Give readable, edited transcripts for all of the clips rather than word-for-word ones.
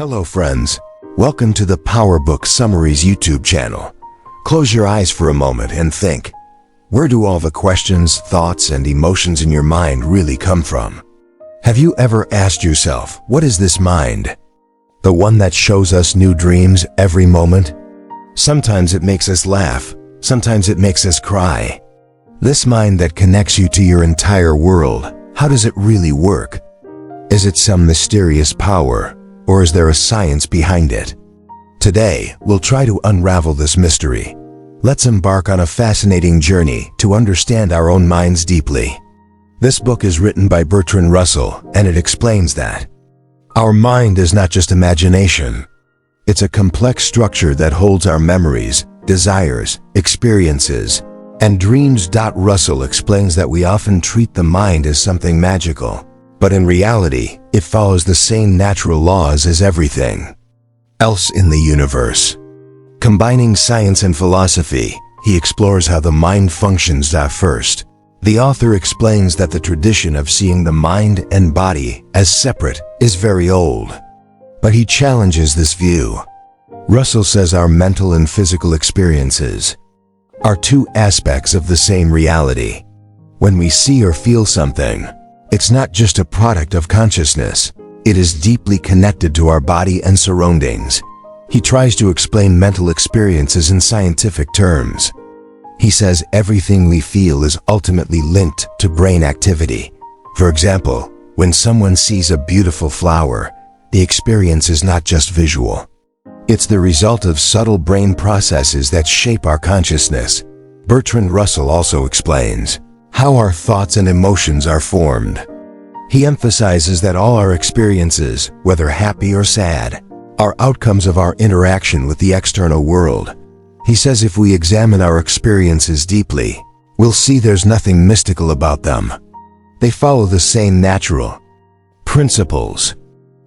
Hello friends, welcome to the PowerBookSummaries YouTube channel. Close your eyes for a moment and think, where do all the questions, thoughts, and emotions in your mind really come from? Have you ever asked yourself, what is this mind? The one that shows us new dreams every moment? Sometimes it makes us laugh, sometimes it makes us cry. This mind that connects you to your entire world, how does it really work? Is it some mysterious power? Or is there a science behind it? Today, we'll try to unravel this mystery. Let's embark on a fascinating journey to understand our own minds deeply. This book is written by Bertrand Russell, and it explains that our mind is not just imagination. It's a complex structure that holds our memories, desires, experiences, and dreams. Russell explains that we often treat the mind as something magical, but in reality, it follows the same natural laws as everything else in the universe. Combining science and philosophy, he explores how the mind functions. First, the author explains that the tradition of seeing the mind and body as separate is very old, but he challenges this view. Russell says our mental and physical experiences are two aspects of the same reality. When we see or feel something, it's not just a product of consciousness, it is deeply connected to our body and surroundings. He tries to explain mental experiences in scientific terms. He says everything we feel is ultimately linked to brain activity. For example, when someone sees a beautiful flower, the experience is not just visual. It's the result of subtle brain processes that shape our consciousness. Bertrand Russell also explains how our thoughts and emotions are formed. He emphasizes that all our experiences, whether happy or sad, are outcomes of our interaction with the external world. He says if we examine our experiences deeply, we'll see there's nothing mystical about them. They follow the same natural principles.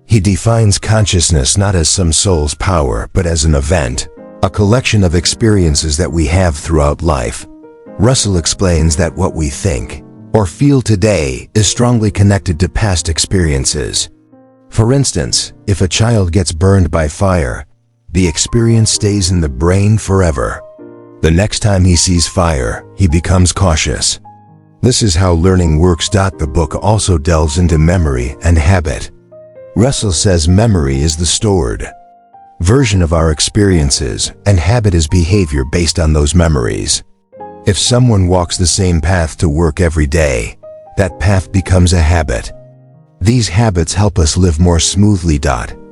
He defines consciousness not as some soul's power, but as an event, a collection of experiences that we have throughout life. Russell explains that what we think or feel today is strongly connected to past experiences. For instance, if a child gets burned by fire, the experience stays in the brain forever. The next time he sees fire, he becomes cautious. This is how learning works. The book also delves into memory and habit. Russell says memory is the stored version of our experiences, and habit is behavior based on those memories. If someone walks the same path to work every day, that path becomes a habit. These habits help us live more smoothly.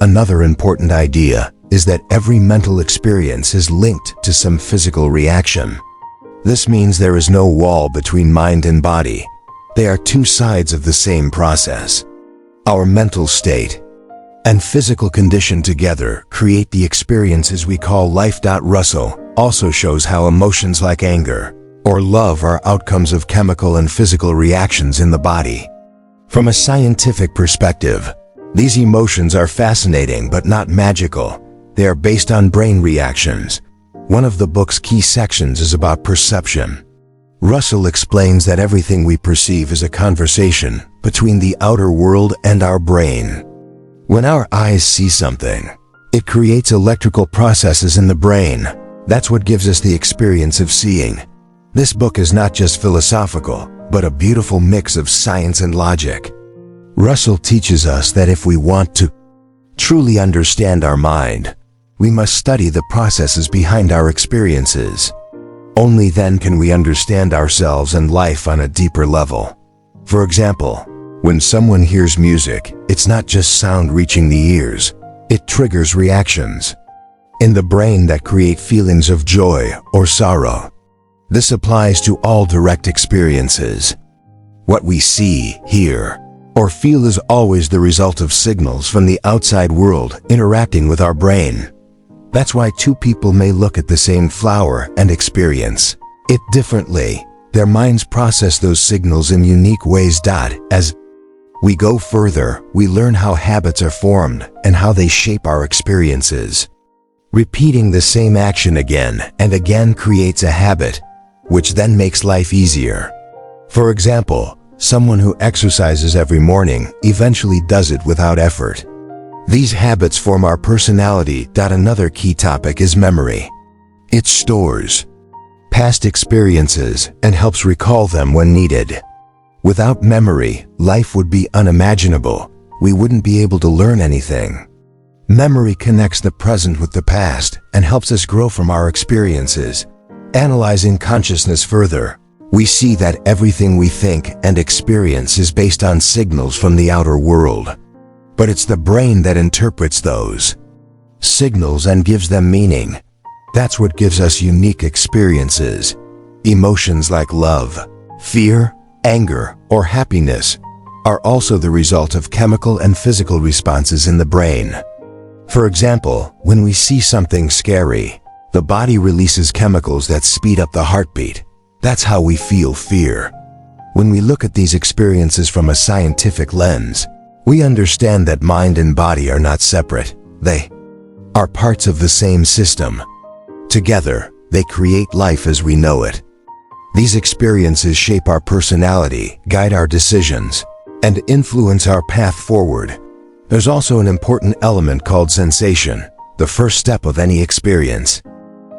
Another important idea is that every mental experience is linked to some physical reaction. This means there is no wall between mind and body. They are two sides of the same process. Our mental state and physical condition together create the experiences we call life. Russell also shows how emotions like anger or love are outcomes of chemical and physical reactions in the body. From a scientific perspective, these emotions are fascinating but not magical. They are based on brain reactions. One of the book's key sections is about perception. Russell explains that everything we perceive is a conversation between the outer world and our brain. When our eyes see something, it creates electrical processes in the brain. That's what gives us the experience of seeing. This book is not just philosophical, but a beautiful mix of science and logic. Russell teaches us that if we want to truly understand our mind, we must study the processes behind our experiences. Only then can we understand ourselves and life on a deeper level. For example, when someone hears music, it's not just sound reaching the ears, it triggers reactions in the brain that create feelings of joy or sorrow. This applies to all direct experiences. What we see, hear, or feel is always the result of signals from the outside world interacting with our brain. That's why two people may look at the same flower and experience it differently. Their minds process those signals in unique ways. As we go further, we learn how habits are formed and how they shape our experiences. Repeating the same action again and again creates a habit, which then makes life easier. For example, someone who exercises every morning eventually does it without effort. These habits form our personality. Another key topic is memory. It stores past experiences and helps recall them when needed. Without memory, life would be unimaginable. We wouldn't be able to learn anything. Memory connects the present with the past and helps us grow from our experiences. Analyzing consciousness further, we see that everything we think and experience is based on signals from the outer world. But it's the brain that interprets those signals and gives them meaning. That's what gives us unique experiences. Emotions like love, fear, anger, or happiness are also the result of chemical and physical responses in the brain. For example, when we see something scary, the body releases chemicals that speed up the heartbeat. That's how we feel fear. When we look at these experiences from a scientific lens, we understand that mind and body are not separate. They are parts of the same system. Together, they create life as we know it. These experiences shape our personality, guide our decisions, and influence our path forward. There's also an important element called sensation, the first step of any experience.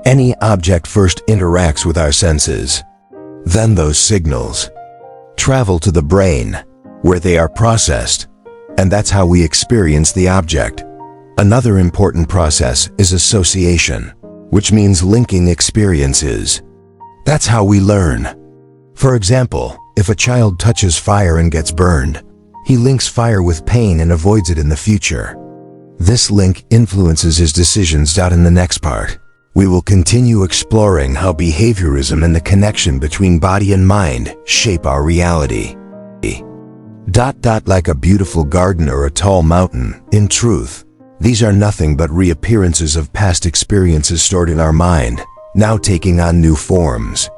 Any object first interacts with our senses. Then those signals travel to the brain, where they are processed, and that's how we experience the object. Another important process is association, which means linking experiences. That's how we learn. For example, if a child touches fire and gets burned, he links fire with pain and avoids it in the future. This link influences his decisions. In the next part, we will continue exploring how behaviorism and the connection between body and mind shape our reality. Like a beautiful garden or a tall mountain, in truth, these are nothing but reappearances of past experiences stored in our mind, now taking on new forms.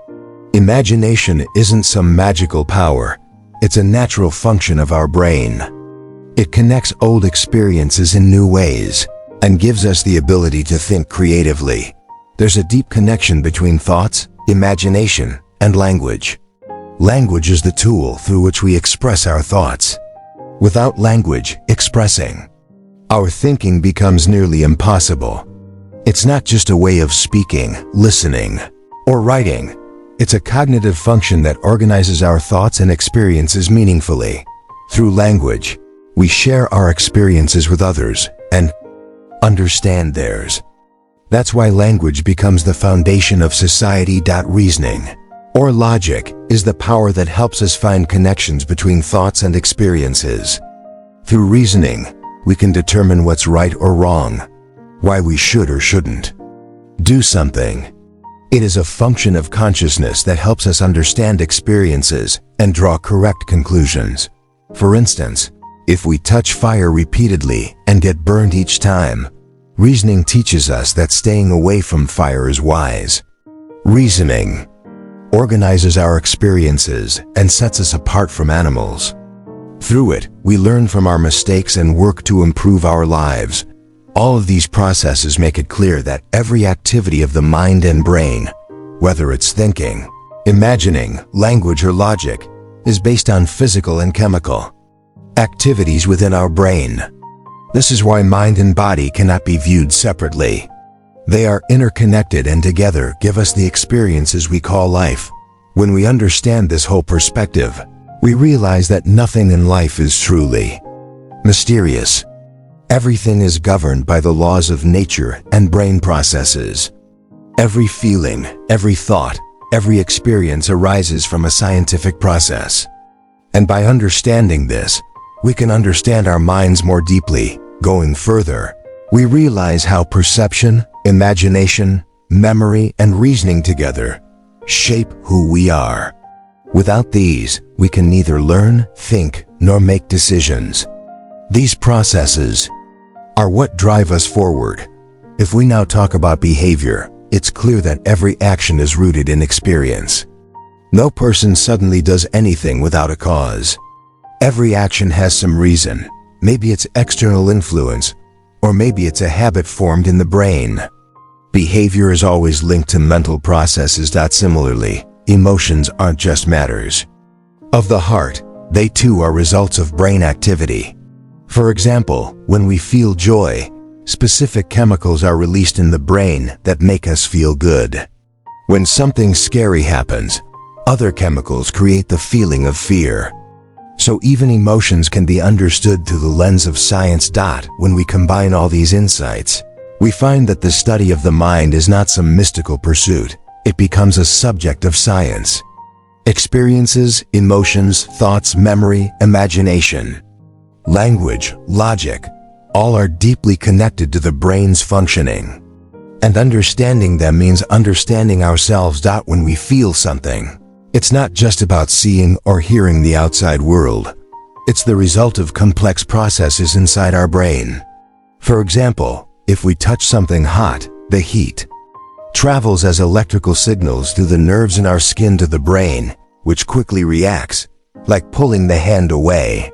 Imagination isn't some magical power. It's a natural function of our brain. It connects old experiences in new ways and gives us the ability to think creatively. There's a deep connection between thoughts, imagination, and language. Language is the tool through which we express our thoughts. Without language expressing our thinking becomes nearly impossible. It's not just a way of speaking, listening, or writing. It's a cognitive function that organizes our thoughts and experiences meaningfully. Through language, we share our experiences with others and understand theirs. That's why language becomes the foundation of society. Reasoning, or logic, is the power that helps us find connections between thoughts and experiences. Through reasoning, we can determine what's right or wrong, why we should or shouldn't do something. It is a function of consciousness that helps us understand experiences and draw correct conclusions. For instance, if we touch fire repeatedly and get burned each time, reasoning teaches us that staying away from fire is wise. Reasoning organizes our experiences and sets us apart from animals. Through it, we learn from our mistakes and work to improve our lives. All of these processes make it clear that every activity of the mind and brain, whether it's thinking, imagining, language, or logic, is based on physical and chemical activities within our brain. This is why mind and body cannot be viewed separately. They are interconnected and together give us the experiences we call life. When we understand this whole perspective, we realize that nothing in life is truly mysterious. Everything is governed by the laws of nature and brain processes. Every feeling, every thought, every experience arises from a scientific process. And by understanding this, we can understand our minds more deeply. Going further, we realize how perception, imagination, memory, and reasoning together shape who we are. Without these, we can neither learn, think, nor make decisions. These processes are what drive us forward. If we now talk about behavior, it's clear that every action is rooted in experience. No person suddenly does anything without a cause. Every action has some reason. Maybe it's external influence, or maybe it's a habit formed in the brain. Behavior is always linked to mental processes. Similarly, emotions aren't just matters of the heart. They too are results of brain activity. For example, when we feel joy, specific chemicals are released in the brain that make us feel good. When something scary happens, other chemicals create the feeling of fear. So even emotions can be understood through the lens of science. When we combine all these insights, we find that the study of the mind is not some mystical pursuit. It becomes a subject of science. Experiences, emotions, thoughts, memory, imagination, language, logic, all are deeply connected to the brain's functioning. And understanding them means understanding ourselves. When we feel something, it's not just about seeing or hearing the outside world. It's the result of complex processes inside our brain. For example, if we touch something hot, the heat travels as electrical signals through the nerves in our skin to the brain, which quickly reacts, like pulling the hand away.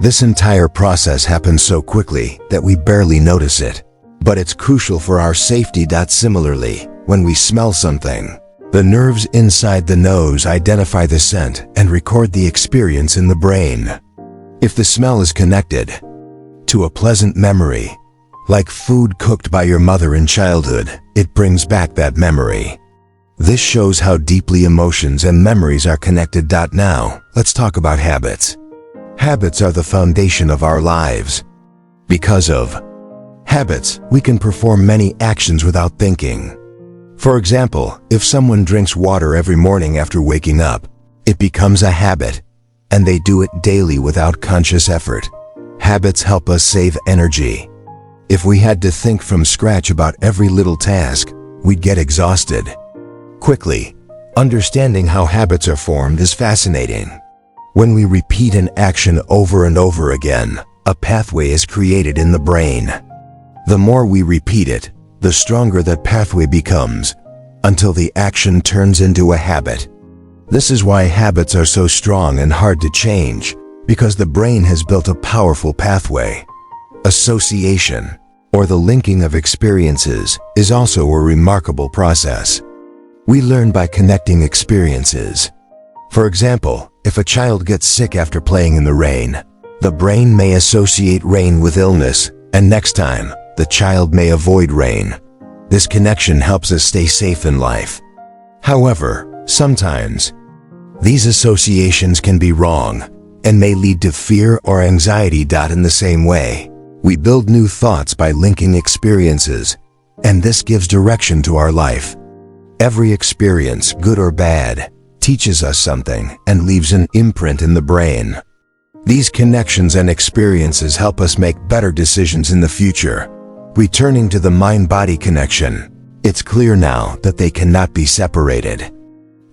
This entire process happens so quickly that we barely notice it, but it's crucial for our safety. Similarly, when we smell something, the nerves inside the nose identify the scent and record the experience in the brain. If the smell is connected to a pleasant memory, like food cooked by your mother in childhood, it brings back that memory. This shows how deeply emotions and memories are connected. Now, let's talk about habits. Habits are the foundation of our lives. Because of habits, we can perform many actions without thinking. For example, if someone drinks water every morning after waking up, it becomes a habit, and they do it daily without conscious effort. Habits help us save energy. If we had to think from scratch about every little task, we'd get exhausted quickly. Understanding how habits are formed is fascinating. When we repeat an action over and over again, a pathway is created in the brain. The more we repeat it, the stronger that pathway becomes, until the action turns into a habit. This is why habits are so strong and hard to change, because the brain has built a powerful pathway. Association, or the linking of experiences, is also a remarkable process. We learn by connecting experiences. For example, if a child gets sick after playing in the rain, the brain may associate rain with illness, and next time, the child may avoid rain. This connection helps us stay safe in life. However, sometimes, these associations can be wrong and may lead to fear or anxiety. In the same way, we build new thoughts by linking experiences, and this gives direction to our life. Every experience, good or bad, teaches us something and leaves an imprint in the brain. These connections and experiences help us make better decisions in the future. Returning to the mind-body connection, it's clear now that they cannot be separated.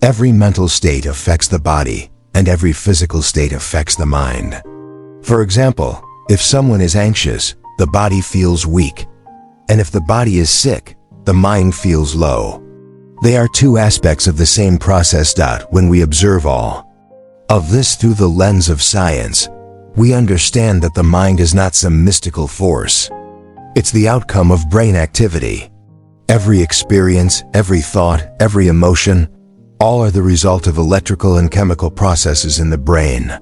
Every mental state affects the body, and every physical state affects the mind. For example, if someone is anxious, the body feels weak, and if the body is sick, the mind feels low. They are two aspects of the same process. When we observe all of this through the lens of science, we understand that the mind is not some mystical force. It's the outcome of brain activity. Every experience, every thought, every emotion, all are the result of electrical and chemical processes in the brain.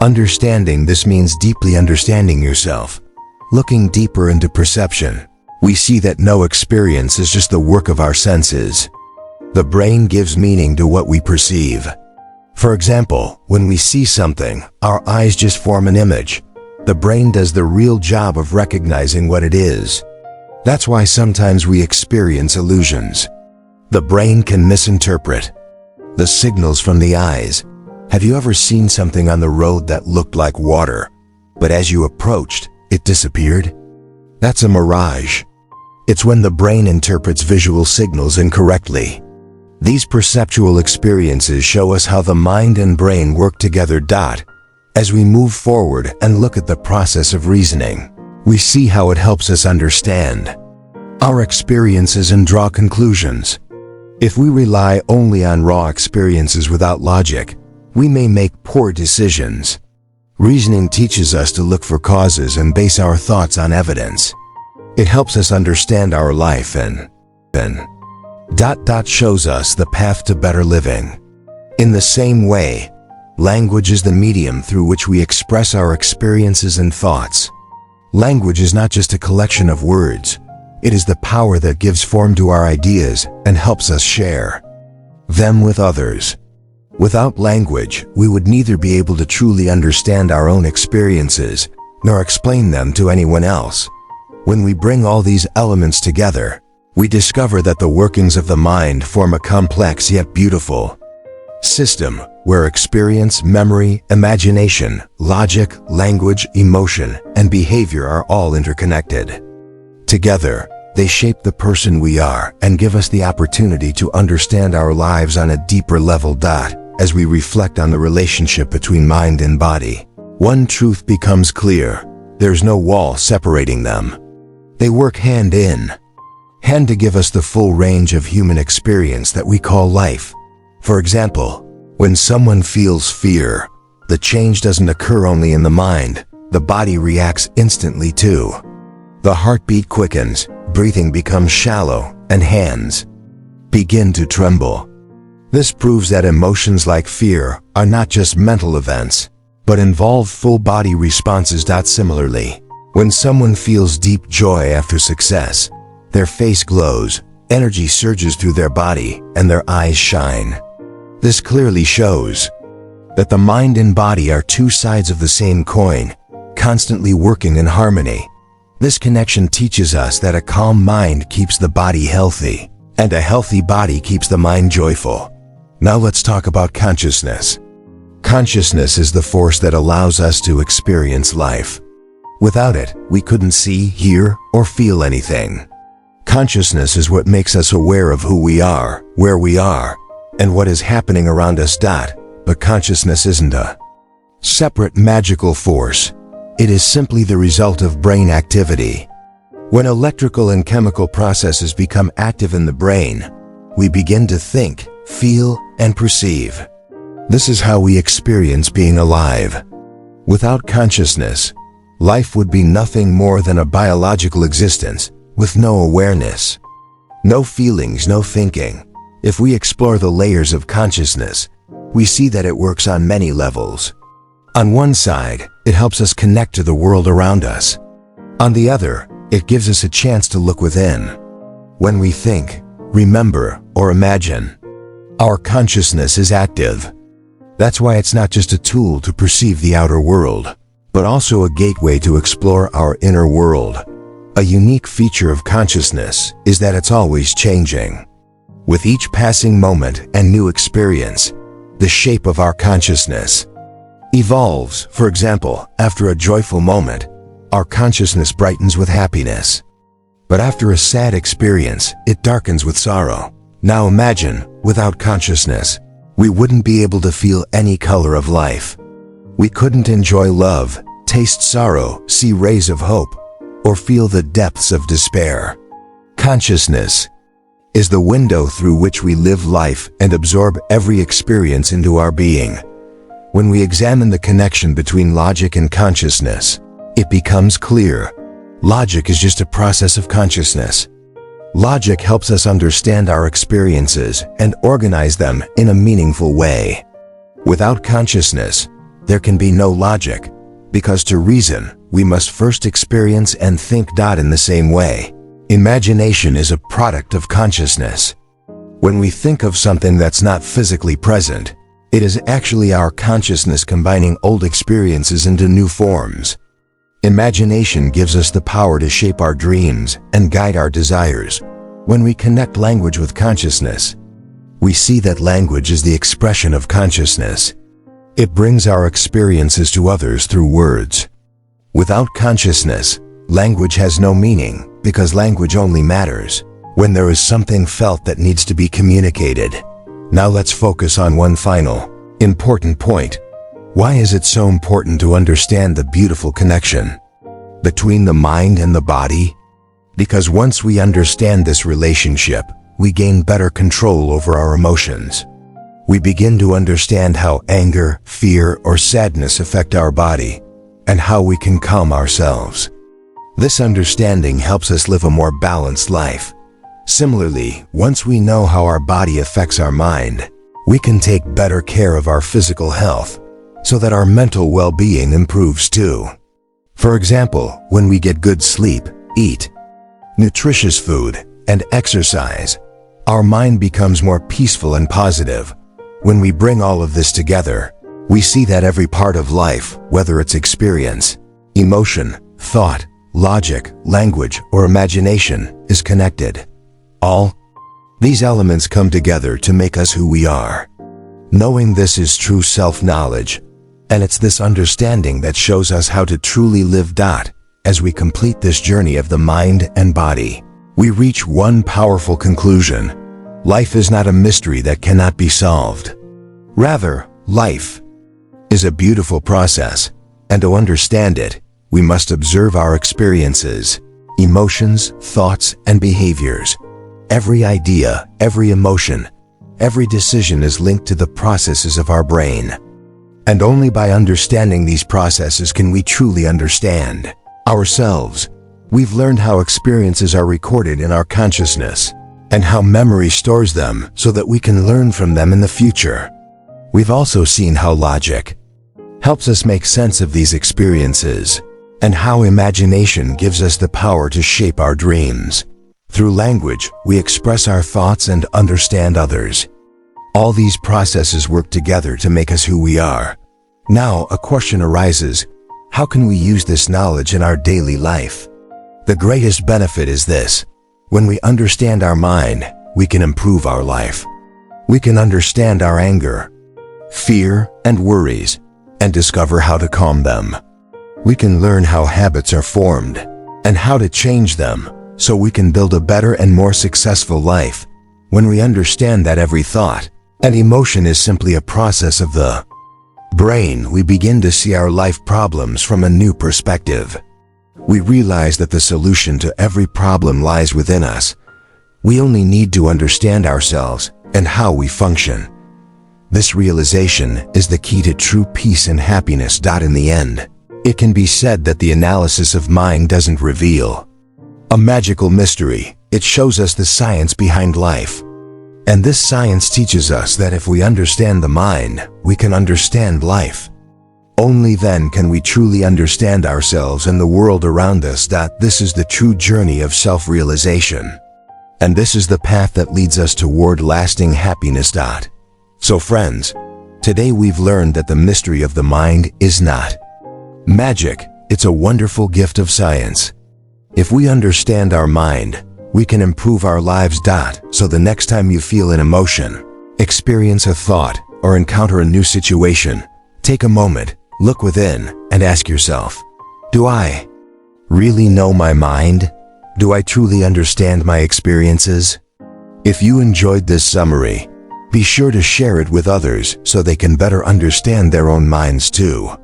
Understanding this means deeply understanding yourself. Looking deeper into perception, we see that no experience is just the work of our senses. The brain gives meaning to what we perceive. For example, when we see something, our eyes just form an image. The brain does the real job of recognizing what it is. That's why sometimes we experience illusions. The brain can misinterpret the signals from the eyes. Have you ever seen something on the road that looked like water, but as you approached, it disappeared? That's a mirage. It's when the brain interprets visual signals incorrectly. These perceptual experiences show us how the mind and brain work together. As we move forward and look at the process of reasoning, we see how it helps us understand our experiences and draw conclusions. If we rely only on raw experiences without logic, we may make poor decisions. Reasoning teaches us to look for causes and base our thoughts on evidence. It helps us understand our life and shows us the path to better living. In the same way, Language is the medium through which we express our experiences and thoughts. Language is not just a collection of words. It is the power that gives form to our ideas and helps us share them with others. Without language, we would neither be able to truly understand our own experiences nor explain them to anyone else. When we bring all these elements together, we discover that the workings of the mind form a complex yet beautiful system where experience, memory, imagination, logic, language, emotion, and behavior are all interconnected. Together, they shape the person we are and give us the opportunity to understand our lives on a deeper level. As we reflect on the relationship between mind and body, one truth becomes clear: there's no wall separating them. They work hand in hand to give us the full range of human experience that we call life. For example, when someone feels fear, the change doesn't occur only in the mind, the body reacts instantly too. The heartbeat quickens, breathing becomes shallow, and hands begin to tremble. This proves that emotions like fear are not just mental events, but involve full body responses. Similarly, when someone feels deep joy after success, their face glows, energy surges through their body, and their eyes shine. This clearly shows that the mind and body are two sides of the same coin, constantly working in harmony. This connection teaches us that a calm mind keeps the body healthy, and a healthy body keeps the mind joyful. Now let's talk about consciousness. Consciousness is the force that allows us to experience life. Without it, we couldn't see, hear, or feel anything. Consciousness is what makes us aware of who we are, where we are, and what is happening around us. But consciousness isn't a separate magical force. It is simply the result of brain activity. When electrical and chemical processes become active in the brain, we begin to think, feel, and perceive. This is how we experience being alive. Without consciousness, life would be nothing more than a biological existence with no awareness, no feelings, no thinking. If we explore the layers of consciousness, we see that it works on many levels. On one side, it helps us connect to the world around us. On the other, it gives us a chance to look within. When we think, remember, or imagine, our consciousness is active. That's why it's not just a tool to perceive the outer world, but also a gateway to explore our inner world. A unique feature of consciousness is that it's always changing. With each passing moment and new experience, the shape of our consciousness evolves. For example, after a joyful moment, our consciousness brightens with happiness. But after a sad experience, it darkens with sorrow. Now imagine, without consciousness, we wouldn't be able to feel any color of life. We couldn't enjoy love, taste sorrow, see rays of hope, or feel the depths of despair. Consciousness is the window through which we live life and absorb every experience into our being. When we examine the connection between logic and consciousness, it becomes clear. Logic is just a process of consciousness. Logic helps us understand our experiences and organize them in a meaningful way. Without consciousness, there can be no logic, because to reason, we must first experience and think. In the same way, imagination is a product of consciousness. When we think of something that's not physically present, it is actually our consciousness combining old experiences into new forms. Imagination gives us the power to shape our dreams and guide our desires. When we connect language with consciousness, we see that language is the expression of consciousness. It brings our experiences to others through words. Without consciousness, language has no meaning, because language only matters when there is something felt that needs to be communicated. Now let's focus on one final, important point. Why is it so important to understand the beautiful connection between the mind and the body? Because once we understand this relationship, we gain better control over our emotions. We begin to understand how anger, fear, or sadness affect our body, and how we can calm ourselves. This understanding helps us live a more balanced life. Similarly, once we know how our body affects our mind, we can take better care of our physical health so that our mental well-being improves too. For example, when we get good sleep, eat nutritious food, and exercise, our mind becomes more peaceful and positive. When we bring all of this together, we see that every part of life, whether it's experience, emotion, thought, logic, language, or imagination, is connected. All these elements come together to make us who we are. Knowing this is true self-knowledge, and it's this understanding that shows us how to truly live. As we complete this journey of the mind and body, we reach one powerful conclusion. Life is not a mystery that cannot be solved. Rather, life is a beautiful process, and to understand it, we must observe our experiences, emotions, thoughts, and behaviors. Every idea, every emotion, every decision is linked to the processes of our brain. And only by understanding these processes can we truly understand ourselves. We've learned how experiences are recorded in our consciousness, and how memory stores them so that we can learn from them in the future. We've also seen how logic helps us make sense of these experiences, and how imagination gives us the power to shape our dreams. Through language, we express our thoughts and understand others. All these processes work together to make us who we are. Now, a question arises: how can we use this knowledge in our daily life? The greatest benefit is this: when we understand our mind, we can improve our life. We can understand our anger, fear, and worries, and discover how to calm them. We can learn how habits are formed, and how to change them, so we can build a better and more successful life. When we understand that every thought and emotion is simply a process of the brain, we begin to see our life problems from a new perspective. We realize that the solution to every problem lies within us. We only need to understand ourselves and how we function. This realization is the key to true peace and happiness. In the end, it can be said that the analysis of mind doesn't reveal a magical mystery. It shows us the science behind life. And this science teaches us that if we understand the mind, we can understand life. Only then can we truly understand ourselves and the world around us. This is the true journey of self-realization. And this is the path that leads us toward lasting happiness. So friends, today we've learned that the mystery of the mind is not magic, it's a wonderful gift of science. If we understand our mind, we can improve our lives. So the next time you feel an emotion, experience a thought, or encounter a new situation, take a moment, look within, and ask yourself, do I really know my mind? Do I truly understand my experiences? If you enjoyed this summary, be sure to share it with others so they can better understand their own minds too.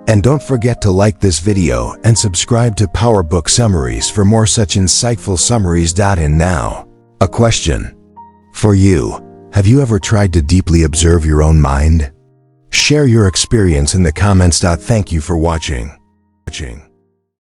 And don't forget to like this video and subscribe to PowerBook Summaries for more such insightful summaries. And now, a question for you. Have you ever tried to deeply observe your own mind? Share your experience in the comments. Thank you for watching.